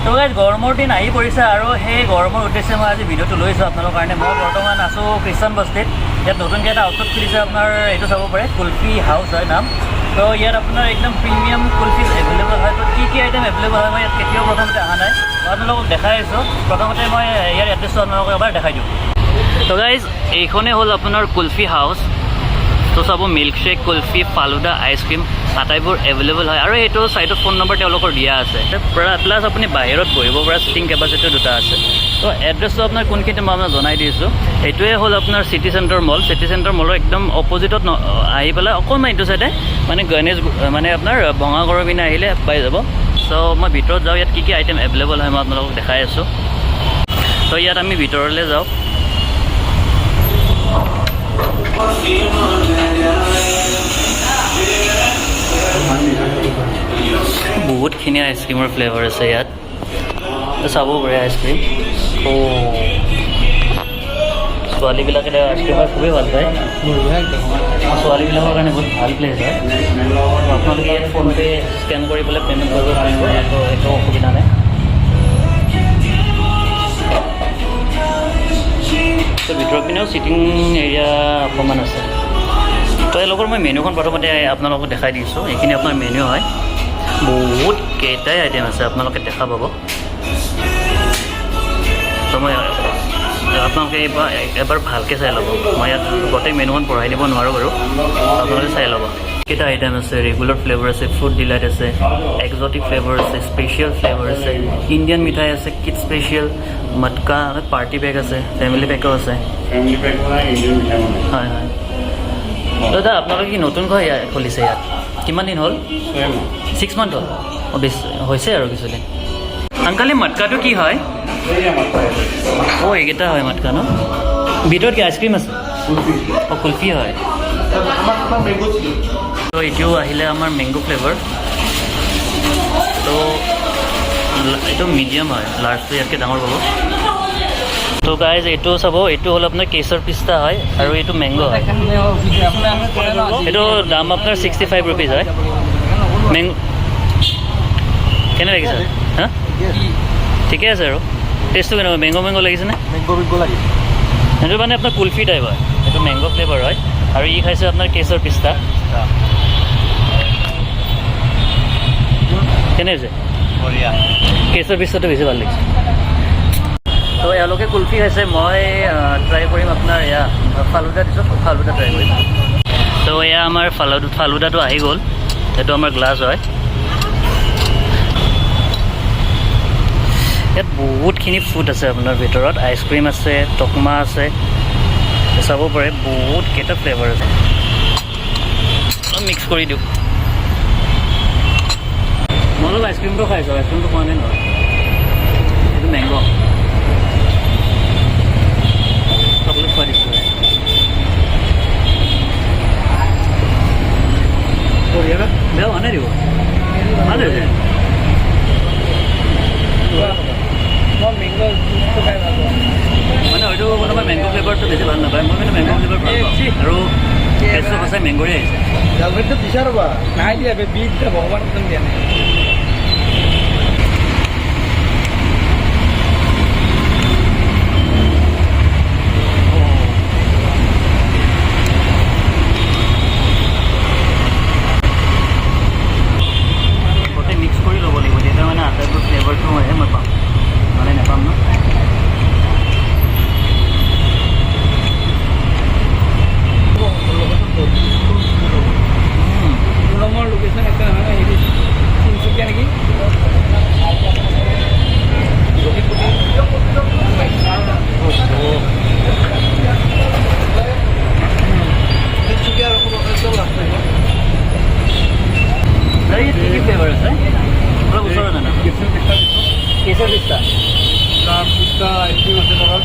তো গাইজ গৰমৰ দিন আহি পৰিছে আৰু সেই গৰমৰ উদ্দেশ্যে মই আজি ভিডিঅ'টো লৈছোঁ আপোনালোকৰ কাৰণে। মই বৰ্তমান আছোঁ খ্ৰীষ্টান বস্তিত। ইয়াত নতুনকৈ এটা আউটলেট খুলিছে আপোনাৰ, এইটো চাব পাৰে, কুলফি হাউচ হয় নাম। তো ইয়াত আপোনাৰ একদম প্ৰিমিয়াম কুলফি এভেইলেবল হয়। তো কি আইটেম এভেইলেবল হয় মই ইয়াত কেতিয়াও প্ৰথমতে অহা নাই, মই আপোনালোকক দেখাই আছোঁ। প্ৰথমতে মই ইয়াৰ এড্ৰেছটো আপোনালোকক এবাৰ দেখাই দিওঁ। তো গাইজ এইখনেই হ'ল আপোনাৰ কুলফি হাউচ। তো চাব মিল্কশ্বেক, কুলফি, ফালুদা, আইচক্ৰীম আটাইবোৰ এভেইলেবল হয় আৰু এইটো ছাইডত ফোন নম্বৰ তেওঁলোকৰ দিয়া আছে। প্লাছ আপুনি বাহিৰত বহিব পৰা ছিটিং কেপাচিটিও দুটা আছে। তো এড্ৰেছটো আপোনাৰ কোনখিনি মই আপোনাক জনাই দিছোঁ। এইটোৱে হ'ল আপোনাৰ city centre mall. City centre মলৰ একদম অপজিটত আহি পেলাই অকণমান এইটো চাইডে মানে গণেশ মানে আপোনাৰ ভঙাগড়ৰ পিনে আহিলে পাই যাব। চ' মই ভিতৰত যাওঁ, ইয়াত কি আইটেম এভেইলেবল হয় মই আপোনালোকক দেখাই আছোঁ। তো ইয়াত আমি ভিতৰলৈ যাওঁ। বহুতখিনি আইচক্ৰীমৰ ফ্লেভাৰ আছে ইয়াত, চাব পাৰে আইচক্ৰীম। ছোৱালীবিলাকে আইচক্ৰীম খুবেই ভাল পায়, ছোৱালীবিলাকৰ কাৰণে বহুত ভাল প্লেচ হয়। আপোনালোকে ইয়াত ফোনপে স্কেন কৰি পেলাই পে'মেণ্ট কৰিব পাৰিব, একো অসুবিধা নাই। তো ভিতৰৰ পিনেও ছিটিং এৰিয়া অকণমান আছে। তো এওঁলোকৰ মই মেনুখন প্ৰথমতে আপোনালোকক দেখাই দিছোঁ। এইখিনি আপোনাৰ মেনু হয়, বহুত কেইটাই আইটেম আছে আপোনালোকে দেখা পাব। তো মই আপোনালোকে এবাৰ ভালকৈ চাই ল'ব। মই ইয়াত গোটেই মেনুখন পঢ়াই দিব নোৱাৰোঁ বাৰু, আপোনালোকে চাই ল'ব। কেইটা আইটেম আছে, ৰেগুলাৰ ফ্লেভাৰ আছে, ফ্ৰুট ডিলাইট আছে, এক্সটিক ফ্লেভাৰ আছে, স্পেচিয়েল ফ্লেভাৰ আছে, ইণ্ডিয়ান মিঠাই আছে, কিড স্পেচিয়েল, মটকা, পাৰ্টি পেক আছে, ফেমিলি পেকো আছে। হয় হয়। দাদা আপোনালোকে কি নতুনকৈ খুলিছে ইয়াত? কিমান দিন হ'ল? 6 মান্থ হ'ল? বেছি হৈছে আৰু কিছুদিন। আংকালি মটকাটো কি হয়? এইকেইটা হয় মটকা ন? ভিতৰত কি আইচক্ৰীম আছে? কুলফি হয়। তো এইটো আহিলে আমাৰ মেংগো ফ্লেভাৰ। তো এইটো মিডিয়াম হয়, লাৰ্জটো ইয়াতকৈ ডাঙৰ পাব। তো গাইজ এইটো চাব, এইটো হ'ল আপোনাৰ কেশৰ পিস্তা হয় আৰু এইটো মেংগো হয়। এইটো দাম আপোনাৰ 65 ৰুপিজ হয়। কেনে লাগিছে? হা ঠিকে আছে আৰু টেষ্টটো কেনেকুৱা? মেংগো লাগিছেনে? মেংগো লাগিছে। সেইটো মানে আপোনাৰ কুলফি টাইপ হয়, এইটো মেংগো ফ্লেভাৰ হয় আৰু ই খাইছে আপোনাৰ কেশৰ পিস্তা। কেনে হৈছে? বঢ়িয়া। কেশৰ পিস্তাটো বেছি ভাল লাগিছে। তো এওঁলোকে কুলফি খাইছে, মই ট্ৰাই কৰিম আপোনাৰ এয়া ফালুদা দিছোঁ, ফালুদা ট্ৰাই কৰিম। তো এয়া আমাৰ ফালুদাটো আহি গ'ল, এইটো আমাৰ গ্লাছ হয়। ইয়াত বহুতখিনি ফুড আছে আপোনাৰ ভিতৰত, আইচক্ৰীম আছে, টকমা আছে, চাব পাৰে বহুতকেইটা ফ্লেভাৰ আছে। মিক্স কৰি দিওঁ। মই অলপ আইচক্ৰীমটো খাইছোঁ, আইচক্ৰীমটো খোৱা নাই নহয়। এইটো মেংগো চকলেট খোৱা দিছোঁ। বেয়া হোৱা নাই দিব, ভাল হৈছে। মানে হয়তো কোনোবাই মেংগো ফ্লেভাৰটো বেছি ভাল নাপায়, মই মানে মেংগো ফ্লেভাৰ ভাল পাওঁ আৰু টেষ্টটো সঁচাই মেংগোৰে আহিছে। নাই দিয়া বিট ভগৱান দিয়া নাই। মিক্স কৰি ল'ব লাগিব, তেতিয়া মানে আটাইবোৰ ফ্লেভাৰটো হয়হে মই পাম, মানে নাপাম ন। লোকেশ্যন একটা নহয়, তিনিচুকীয়া নেকি? তিনিচুকীয়া কি কি ফ্লেভাৰ আছে? অলপ ওচৰত জানা কেশৰ পিস্তা পিস্তা আইচক্ৰীম আছে ধৰক,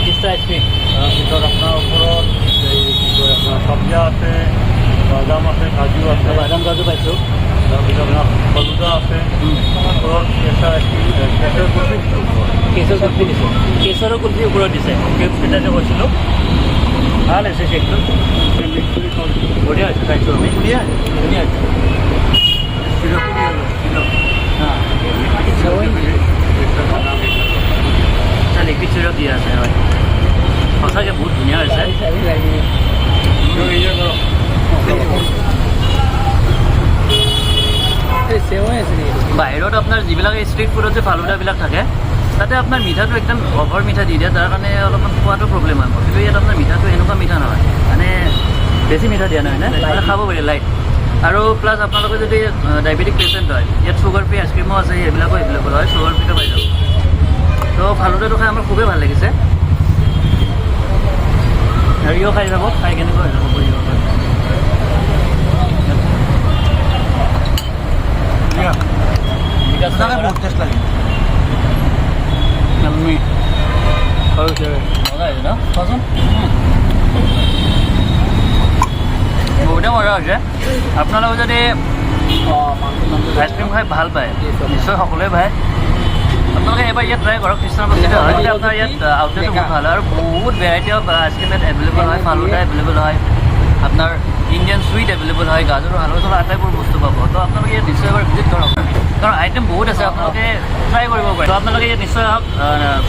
পিস্তা আইচক্ৰীম। তাৰপিছত আপোনাৰ ওপৰত এই কি কয় আপোনাৰ চব্জা আছে, বাদাম আছে, কাজু আছে। বাদাম কাজু পাইছোঁ। তাৰপিছত আপোনাৰ ফলুদা আছে, ওপৰত কেঁচা আইচক্ৰীম, কেশৰ কুলফি দিছোঁ। কেশৰ কুলফি দিছোঁ, কেশৰৰ কুলফি ওপৰত দিছে। কেকটা যে কৈছিলোঁ ভাল হৈছে, কেকটো বঢ়িয়া হৈছে, খাইছোঁ আমি। ধুনীয়া ধুনীয়া হৈছে। সঁচাকৈ বহুত ধুনীয়া হৈছে। বাহিৰত আপোনাৰ যিবিলাক ষ্ট্ৰিট ফুডত যে ফালুদাবিলাক থাকে তাতে আপোনাৰ মিঠাটো একদম অভাৰ মিঠা দি দিয়ে, তাৰ কাৰণে অলপমান খোৱাটো প্ৰব্লেম হয় মোৰ। কিন্তু ইয়াত আপোনাৰ মিঠাটো এনেকুৱা মিঠা নহয়, মানে বেছি মিঠা দিয়া নহয়, মানে খাব পাৰি লাইট। আৰু প্লাছ আপোনালোকে যদি ডায়েবেটিক পেচেণ্ট হয়, ইয়াত চুগাৰ ফ্ৰী আইচক্ৰীমো আছে, এইবিলাকো এভেইলেবল হয়, চুগাৰ ফ্ৰীটো পাই যাব। তো ফালুদাটো খাই আমাৰ খুবেই ভাল লাগিছে। হেৰিও খাই যাব, খাই কেনেকুৱা হৈ যাব কৰিব বহুত টেষ্ট লাগে। বহুতে মজা হৈছে। আপোনালোকে যদি আইচক্ৰীম খাই ভাল পায়, নিশ্চয় সকলোৱে পায়। আপোনালোকে এবাৰ ইয়াত ট্ৰাই কৰক। খ্ৰীষ্টান বস্তিত হয় আপোনাৰ ইয়াত আউটলেটটো বহুত ভাল আৰু বহুত ভেৰাইটি অফ আইচক্ৰীম ইয়াত এভেইলেবল হয়। ফালুদা এভেইলেবল হয়, আপোনাৰ ইণ্ডিয়ান চুইট এভেইলেবল হয়, গাজৰৰ হালৱা চালৱা আটাইবোৰ বস্তু পাব। তো আপোনালোকে ইয়াত নিশ্চয় এবাৰ ভিজিট কৰক, কাৰণ আইটেম বহুত আছে, আপোনালোকে ট্ৰাই কৰিব পাৰে। তো আপোনালোকে ইয়াত নিশ্চয় আহক।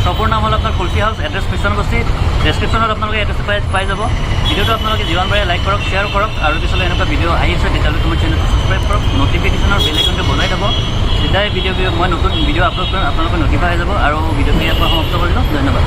শ্বপৰ নাম হ'ল আপোনাৰ কুলফি হাউচ, এড্ৰেছ খ্ৰীষ্টান বস্তি। ডেছক্ৰিপশ্যনত আপোনালোকে এড্ৰেছটো পাই যাব। ভিডিঅ'টো আপোনালোকে যিমান পাৰে লাইক কৰক, শ্বেয়াৰ কৰক, আৰু পিছলৈ এনেকুৱা ভিডিঅ' আহি আছে তেতিয়াহ'লে তোমাৰ চেনেলটো ছাবস্ক্ৰাইব কৰক, নটিফিকেশ্যনৰ বেল আইকনটো বজাই থ'ব। তেতিয়াই মই নতুন ভিডিঅ' আপলোড কৰিম, আপোনালোকে নটিফাই হৈ যাব। আৰু ভিডিঅ'টো ইয়াৰ পৰা সমাপ্ত কৰিলোঁ। ধন্যবাদ।